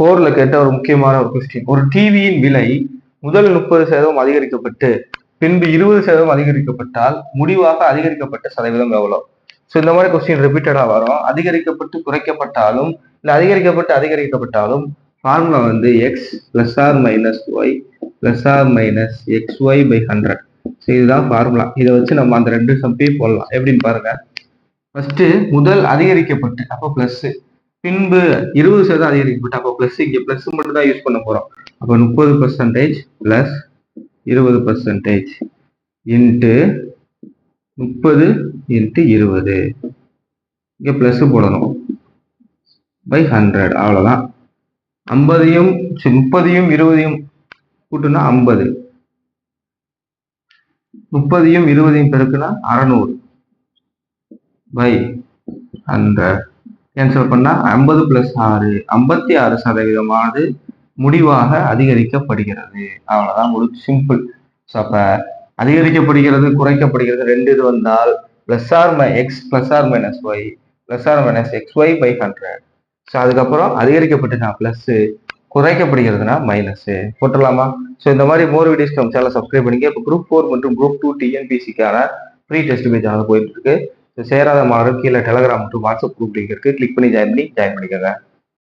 4ல கேட்ட ஒரு முக்கியமான ஒரு கொஸ்டின். ஒரு டிவியின் விலை முதல் 30% அதிகரிக்கப்பட்டு பின்பு 20% அதிகரிக்கப்பட்டால் முடிவாக அதிகரிக்கப்பட்ட சதவீதம் எவ்வளவு? ஸோ இந்த மாதிரி கொஸ்டின் ரிப்பீட்டடா வரும். அதிகரிக்கப்பட்டு குறைக்கப்பட்டாலும் இல்லை அதிகரிக்கப்பட்டு அதிகரிக்கப்பட்டாலும் ஃபார்முலா வந்து X plus or minus Y plus or minus X Y by 100. So இதுதான் ஃபார்முலா. இதை வச்சு நம்ம அந்த ரெண்டு சம்பையும் போடலாம். எப்படின்னு பாருங்க. ஃபர்ஸ்ட் முதல் அதிகரிக்கப்பட்டு அப்போ பிளஸ், பின்பு 20% அதிகரிக்கப்பட்டு அப்போ பிளஸ், இங்கே பிளஸ் மட்டும் தான் யூஸ் பண்ண போறோம். அப்போ 30% பிளஸ் 20% இன்ட்டு 30 இன்ட்டு 20, இங்க பிளஸ் போடணும் பை 100. அவ்வளவுதான். 50யும் 30யும் 20யும் கூட்டுனா 50, 30யும் 20யும் பெருக்குனா 600 பை 100. கேன்சல் பண்ணா 50 பிளஸ் 6 56% முடிவாக அதிகரிக்கப்படுகிறது. அவ்வளவுதான், முடிச்சு. சிம்பிள். ஸோ அப்ப அதிகரிக்கப்படுகிறது குறைக்கப்படுகிறது ரெண்டு இது வந்தால் plus or X plus or minus Y plus or minus X Y by 100. So அதுக்கப்புறம் அதிகரிக்கப்பட்டுனா பிளஸ், குறைக்கப்படுகிறதுனா மைனஸ் போட்டுடலாமா? ஸோ இந்த மாதிரி மோர் வீடியோஸ்க்கு நம்ம சேனல் சப்ஸ்கிரைப் பண்ணிக்க. இப்போ குரூப் 4 மற்றும் குரூப் 2 டிஎன்பிசிக்கான ஃப்ரீ டெஸ்ட் பேஜ் போயிட்டு இருக்கு. சேராத மாணவர் கீழே டெலகிராம் மற்றும் வாட்ஸ்அப் குரூப் இருக்கு, கிளிக் பண்ணி ஜாயின் பண்ணிக்கோங்க.